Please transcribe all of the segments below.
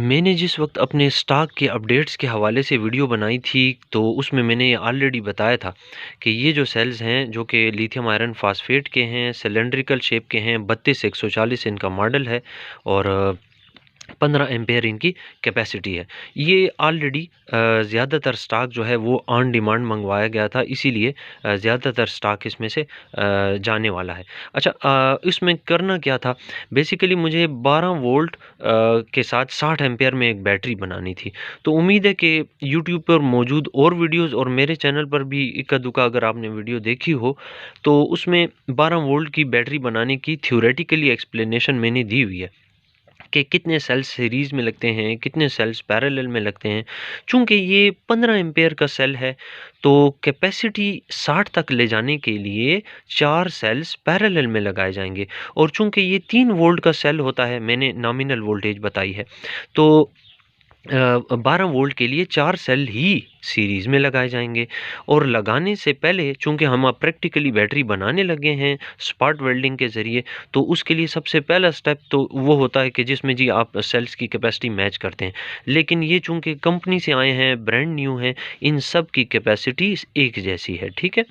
मैंने जिस वक्त अपने स्टॉक के अपडेट्स के हवाले से वीडियो बनाई थी, तो उसमें मैंने ऑलरेडी बताया था कि ये जो सेल्स हैं जो कि लिथियम आयरन फास्फेट के हैं, सिलेंड्रिकल शेप के हैं, 32 140 इनका मॉडल है और 15 एम्पेयर इनकी कैपेसिटी है। ये ऑलरेडी ज़्यादातर स्टॉक जो है वो ऑन डिमांड मंगवाया गया था, इसीलिए ज़्यादातर स्टॉक इसमें से जाने वाला है। अच्छा, इसमें करना क्या था, बेसिकली मुझे 12 वोल्ट के साथ 60 एम्पेयर में एक बैटरी बनानी थी। तो उम्मीद है कि यूट्यूब पर मौजूद और वीडियोज़ और मेरे चैनल पर भी इक्का दुक्का अगर आपने वीडियो देखी हो, तो उसमें 12 वोल्ट की बैटरी बनाने की थ्योरेटिकली एक्सप्लेनेशन मैंने दी हुई है कि कितने सेल्स सीरीज़ में लगते हैं, कितने सेल्स पैरेलल में लगते हैं। चूँकि ये 15 एम्पेयर का सेल है, तो कैपेसिटी 60 तक ले जाने के लिए 4 सेल्स पैरेलल में लगाए जाएँगे और चूँकि ये 3 वोल्ट का सेल होता है, मैंने नॉमिनल वोल्टेज बताई है, तो 12 वोल्ट के लिए 4 सेल ही सीरीज़ में लगाए जाएँगे। और लगाने से पहले चूँकि हम अब प्रैक्टिकली बैटरी बनाने लगे हैं स्पॉट वेल्डिंग के ज़रिए, तो उसके लिए सबसे पहला स्टेप तो वो होता है कि जिसमें जी आप सेल्स की कैपेसिटी मैच करते हैं। लेकिन ये चूँकि कंपनी से आए हैं, ब्रांड न्यू हैं, इन सब की कैपेसिटी एक जैसी है, ठीक है?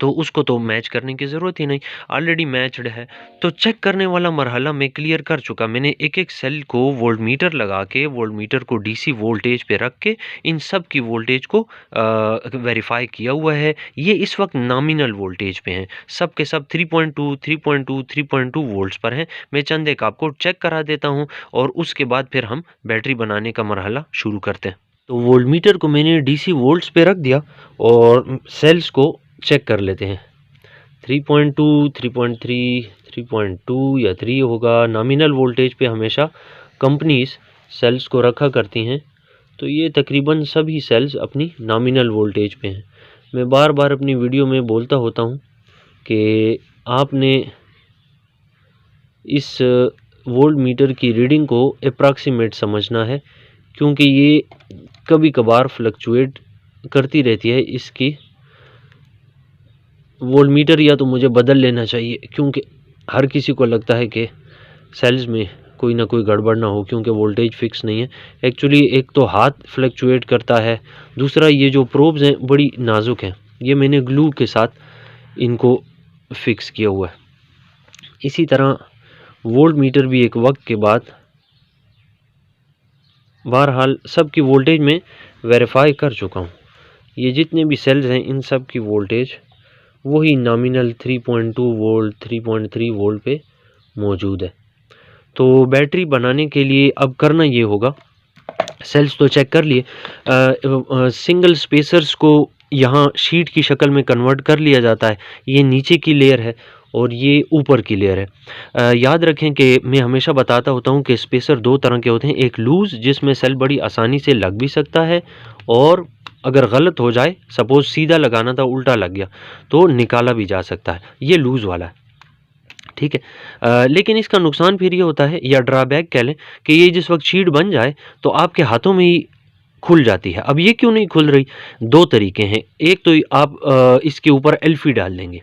तो उसको तो मैच करने की ज़रूरत ही नहीं, ऑलरेडी मैच्ड है। तो चेक करने वाला मरहला मैं क्लियर कर चुका। मैंने एक-एक सेल को वोल्टमीटर लगा के, वोल्टमीटर को डीसी वोल्टेज पे रख के इन सब की वोल्टेज को वेरीफ़ाई किया हुआ है। ये इस वक्त नॉमिनल वोल्टेज पे हैं। सब के सब 3.2, 3.2, 3.2 वोल्ट्स पर हैं। मैं चंद एक आपको चेक करा देता हूँ और उसके बाद फिर हम बैटरी बनाने का मरहला शुरू करते हैं। तो वोल्टमीटर को मैंने डीसी वोल्ट्स पे रख दिया और सेल्स को चेक कर लेते हैं। 3.2, 3.3, 3.2 या 3 होगा। नॉमिनल वोल्टेज पे हमेशा कंपनीज सेल्स को रखा करती हैं, तो ये तकरीबन सभी सेल्स अपनी नॉमिनल वोल्टेज पे हैं। मैं बार बार अपनी वीडियो में बोलता होता हूँ कि आपने इस वोल्ट मीटर की रीडिंग को अप्रॉक्सीमेट समझना है, क्योंकि ये कभी कभार फ्लक्चुएट करती रहती है। इसकी वोल्टमीटर या तो मुझे बदल लेना चाहिए, क्योंकि हर किसी को लगता है कि सेल्स में कोई ना कोई गड़बड़ ना हो, क्योंकि वोल्टेज फिक्स नहीं है। एक्चुअली एक तो हाथ फ्लक्चुएट करता है, दूसरा ये जो प्रोब्स हैं बड़ी नाजुक हैं। ये मैंने ग्लू के साथ इनको फिक्स किया हुआ है। इसी तरह वोल्ट मीटर भी एक वक्त के बाद, बहरहाल सबकी वोल्टेज में वेरीफाई कर चुका हूँ। ये जितने भी सेल्स हैं इन सब की वोल्टेज वही नॉमिनल 3.2 वोल्ट, 3.3 वोल्ट पे मौजूद है। तो बैटरी बनाने के लिए अब करना ये होगा, सेल्स तो चेक कर लिए, सिंगल स्पेसर्स को यहाँ शीट की शक्ल में कन्वर्ट कर लिया जाता है। ये नीचे की लेयर है और ये ऊपर की लेयर है। याद रखें कि मैं हमेशा बताता होता हूँ कि स्पेसर दो तरह के होते हैं, एक लूज़ जिसमें सेल बड़ी आसानी से लग भी सकता है, और अगर गलत हो जाए, सपोज सीधा लगाना था उल्टा लग गया, तो निकाला भी जा सकता है। ये लूज़ वाला है, ठीक है। लेकिन इसका नुकसान फिर ये होता है, या ड्रॉबैक कह लें, कि ये जिस वक्त शीट बन जाए तो आपके हाथों में ही खुल जाती है। अब ये क्यों नहीं खुल रही? दो तरीके हैं। एक तो आप इसके ऊपर एल्फी डाल देंगे,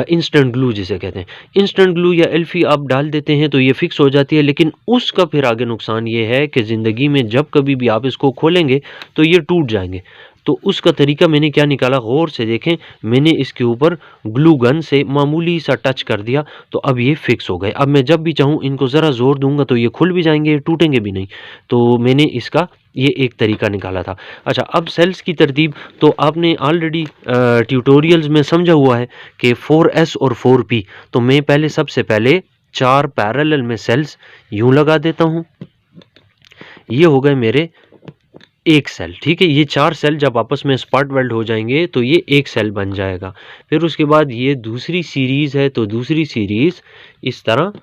इंस्टेंट ग्लू जिसे कहते हैं। इंस्टेंट ग्लू या एल्फी आप डाल देते हैं तो ये फिक्स हो जाती है, लेकिन उसका फिर आगे नुकसान ये है कि ज़िंदगी में जब कभी भी आप इसको खोलेंगे तो ये टूट जाएंगे। तो उसका तरीका मैंने क्या निकाला, गौर से देखें। मैंने इसके ऊपर ग्लू गन से मामूली सा टच कर दिया, तो अब ये फिक्स हो गए। अब मैं जब भी चाहूँ इनको ज़रा ज़ोर दूंगा तो ये खुल भी जाएंगे, टूटेंगे भी नहीं। तो मैंने इसका ये एक तरीका निकाला था। अच्छा, अब सेल्स की तरतीब तो आपने ऑलरेडी ट्यूटोरियल्स में समझा हुआ है कि 4S और 4P। तो मैं पहले सबसे पहले 4 पैरेलल में सेल्स यूं लगा देता हूं। ये हो गए मेरे एक सेल, ठीक है। ये 4 सेल जब आपस में स्पॉट वेल्ड हो जाएंगे तो ये एक सेल बन जाएगा। फिर उसके बाद ये दूसरी सीरीज है, तो दूसरी सीरीज इस तरह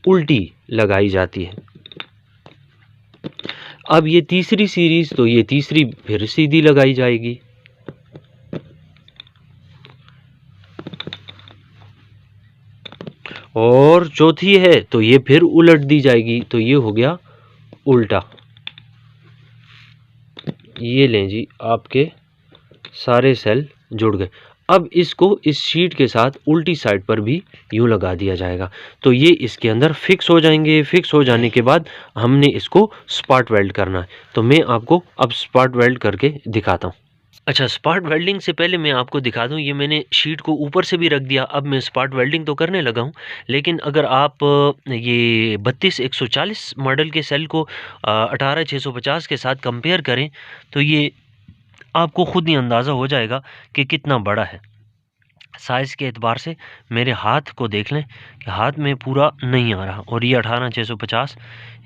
उल्टी लगाई जाती है। अब ये तीसरी सीरीज, तो ये तीसरी फिर सीधी लगाई जाएगी। और चौथी है तो ये फिर उलट दी जाएगी, तो ये हो गया उल्टा। ये लें जी, आपके सारे सेल जुड़ गए। अब इसको इस शीट के साथ उल्टी साइड पर भी यूँ लगा दिया जाएगा। तो ये इसके अंदर फिक्स हो जाएंगे। फिक्स हो जाने के बाद हमने इसको स्पॉट वेल्ड करना है। तो मैं आपको अब स्पॉट वेल्ड करके दिखाता हूँ। अच्छा, स्पॉट वेल्डिंग से पहले मैं आपको दिखा दूं, ये मैंने शीट को ऊपर से भी रख दिया। अब मैं स्पॉट वेल्डिंग तो करने लगा हूं, लेकिन अगर आप ये 32-140 मॉडल के सेल को 18-650 के साथ कंपेयर करें तो ये आपको खुद ही अंदाज़ा हो जाएगा कि कितना बड़ा है। साइज़ के एतबार से मेरे हाथ को देख लें कि हाथ में पूरा नहीं आ रहा, और ये 18-650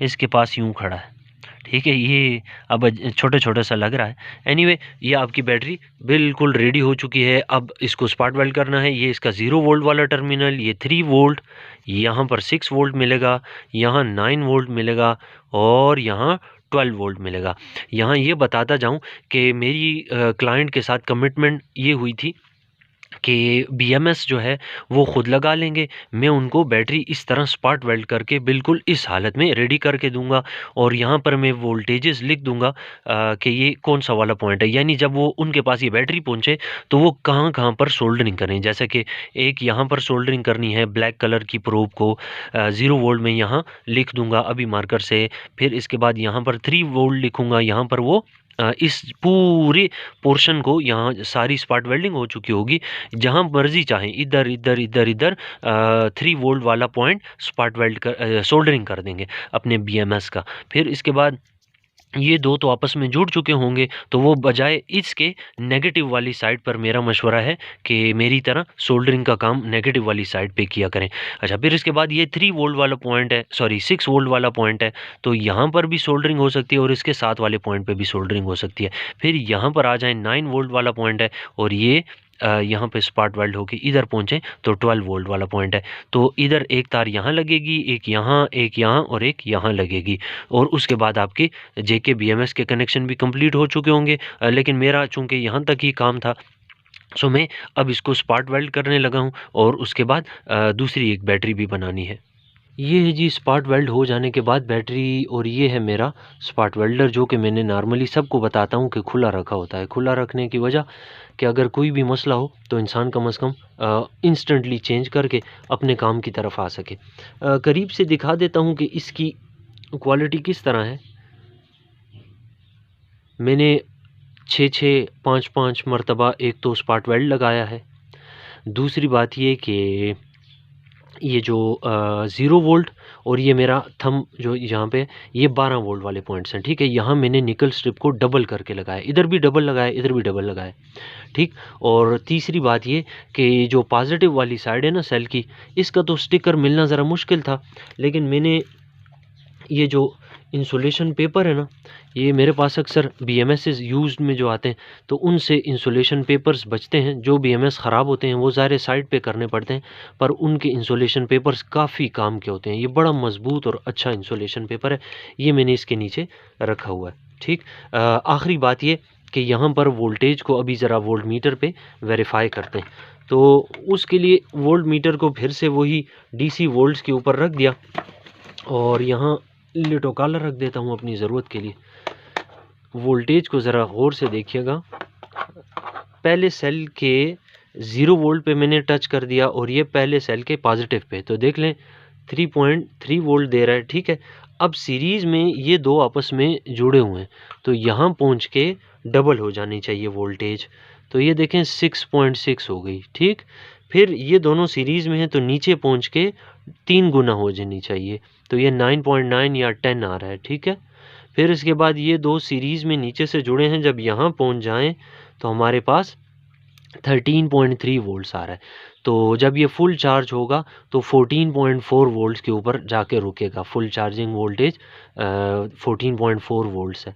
इसके पास यूँ खड़ा है। ठीक है, ये अब छोटे छोटे सा लग रहा है। एनीवे, ये आपकी बैटरी बिल्कुल रेडी हो चुकी है। अब इसको स्पॉट वेल्ड करना है। ये इसका 0 वोल्ट वाला टर्मिनल, ये 3 वोल्ट, यहाँ पर 6 वोल्ट मिलेगा, यहाँ 9 वोल्ट मिलेगा, और यहाँ 12 वोल्ट मिलेगा। यहाँ ये बताता जाऊँ कि मेरी क्लाइंट के साथ कमिटमेंट ये हुई थी कि बीएमएस जो है वो खुद लगा लेंगे। मैं उनको बैटरी इस तरह स्पॉट वेल्ड करके बिल्कुल इस हालत में रेडी करके दूंगा, और यहाँ पर मैं वोल्टेजेस लिख दूंगा कि ये कौन सा वाला पॉइंट है, यानी जब वो उनके पास ये बैटरी पहुँचे तो वो कहाँ कहाँ पर सोल्डरिंग करें। जैसे कि एक यहाँ पर सोल्डरिंग करनी है ब्लैक कलर की प्रोब को 0 वोल्ट में यहाँ लिख दूंगा अभी मार्कर से। फिर इसके बाद यहाँ पर 3 वोल्ट लिखूंगा, यहाँ पर वो इस पूरे पोर्शन को, यहाँ सारी स्पॉट वेल्डिंग हो चुकी होगी, जहाँ मर्जी चाहें इधर इधर इधर इधर 3 वोल्ट वाला पॉइंट स्पॉट वेल्ड कर सोल्डरिंग कर देंगे अपने बीएमएस का। फिर इसके बाद ये दो तो आपस में जुड़ चुके होंगे, तो वो बजाय इसके नेगेटिव वाली साइड पर मेरा मशवरा है कि मेरी तरह सोल्डरिंग का काम नेगेटिव वाली साइड पे किया करें। अच्छा, फिर इसके बाद ये 3 वोल्ट वाला पॉइंट है, सॉरी 6 वोल्ट वाला पॉइंट है, तो यहाँ पर भी सोल्डरिंग हो सकती है और इसके साथ वाले पॉइंट पे भी सोल्डरिंग हो सकती है। फिर यहाँ पर आ जाए 9 वोल्ट वाला पॉइंट है, और ये यहाँ पे स्पॉट वेल्ड होके इधर पहुँचे तो 12 वोल्ट वाला पॉइंट है। तो इधर एक तार यहाँ लगेगी, एक यहाँ और एक यहाँ लगेगी, और उसके बाद आपके जेके बीएमएस के कनेक्शन भी कंप्लीट हो चुके होंगे। लेकिन मेरा चूँकि यहाँ तक ही काम था, सो मैं अब इसको स्पॉट वेल्ड करने लगा हूँ, और उसके बाद दूसरी एक बैटरी भी बनानी है। ये है जी स्पॉट वेल्ड हो जाने के बाद बैटरी, और ये है मेरा स्पॉट वेल्डर, जो कि मैंने नॉर्मली सबको बताता हूँ कि खुला रखा होता है। खुला रखने की वजह कि अगर कोई भी मसला हो तो इंसान कम से कम इंस्टेंटली चेंज करके अपने काम की तरफ आ सके। करीब से दिखा देता हूँ कि इसकी क्वालिटी किस तरह है। मैंने 6-6, 5-5 मरतबा एक तो स्पॉट वेल्ड लगाया है। दूसरी बात ये कि ये जो 0 वोल्ट और ये मेरा थंब जो यहाँ पे ये 12 वोल्ट वाले पॉइंट्स हैं, ठीक है। यहाँ मैंने निकल स्ट्रिप को डबल करके लगाया, इधर भी डबल लगाया, इधर भी डबल लगाया, ठीक। और तीसरी बात ये कि जो पॉजिटिव वाली साइड है ना सेल की, इसका तो स्टिकर मिलना ज़रा मुश्किल था, लेकिन मैंने ये जो इंसुलेशन पेपर है ना, ये मेरे पास अक्सर बीएमएस यूज्ड में जो आते हैं, तो उनसे इंसुलेशन पेपर्स बचते हैं। जो बीएमएस ख़राब होते हैं वो ज़ाहिर साइड पे करने पड़ते हैं, पर उनके इंसुलेशन पेपर्स काफ़ी काम के होते हैं। ये बड़ा मजबूत और अच्छा इंसुलेशन पेपर है, ये मैंने इसके नीचे रखा हुआ है, ठीक। आखिरी बात ये कि यहाँ पर वोल्टेज को अभी ज़रा वोल्ट मीटर पे वेरीफाई करते हैं, तो उसके लिए वोल्ट मीटर को फिर से वही डीसी वोल्ट्स के ऊपर रख दिया, और यहाँ लिटो कॉलर रख देता हूँ अपनी ज़रूरत के लिए। वोल्टेज को ज़रा गौर से देखिएगा। पहले सेल के 0 वोल्ट पे मैंने टच कर दिया, और ये पहले सेल के पॉजिटिव पे, तो देख लें 3.3 वोल्ट दे रहा है, ठीक है। अब सीरीज़ में ये दो आपस में जुड़े हुए हैं, तो यहाँ पहुँच के डबल हो जानी चाहिए वोल्टेज, तो ये देखें 6.6 हो गई, ठीक। फिर ये दोनों सीरीज़ में हैं, तो नीचे पहुँच के 3 गुना हो जानी चाहिए, तो ये 9.9 या 10 आ रहा है, ठीक है। फिर इसके बाद ये दो सीरीज़ में नीचे से जुड़े हैं, जब यहाँ पहुँच जाएं तो हमारे पास 13.3 वोल्ट्स आ रहा है। तो जब ये फुल चार्ज होगा तो 14.4 वोल्ट्स के ऊपर जाके रुकेगा। फुल चार्जिंग वोल्टेज 14.4 वोल्ट्स है।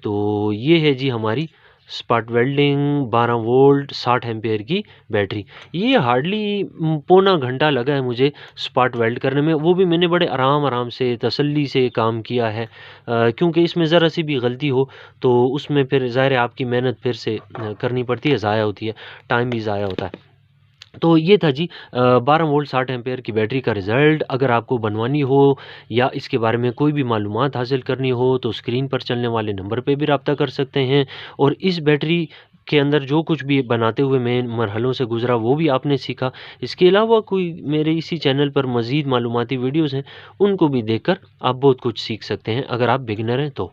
तो ये है जी हमारी स्पॉट वेल्डिंग 12 वोल्ट 60 एम्पेयर की बैटरी। ये हार्डली पौना घंटा लगा है मुझे स्पॉट वेल्ड करने में, वो भी मैंने बड़े आराम से तसल्ली से काम किया है, क्योंकि इसमें ज़रा सी भी गलती हो तो उसमें फिर ज़ाहिर है आपकी मेहनत फिर से करनी पड़ती है, ज़ाया होती है, टाइम भी ज़ाया होता है। तो ये था जी 12 वोल्ट 60 एम्पेयर की बैटरी का रिज़ल्ट। अगर आपको बनवानी हो या इसके बारे में कोई भी मालूमात हासिल करनी हो तो स्क्रीन पर चलने वाले नंबर पे भी रब्ता कर सकते हैं। और इस बैटरी के अंदर जो कुछ भी बनाते हुए मैं मरहलों से गुज़रा वो भी आपने सीखा। इसके अलावा कोई मेरे इसी चैनल पर मज़ीद मालूमाती वीडियोज़ हैं, उनको भी देखकर आप बहुत कुछ सीख सकते हैं अगर आप बिगिनर हैं तो।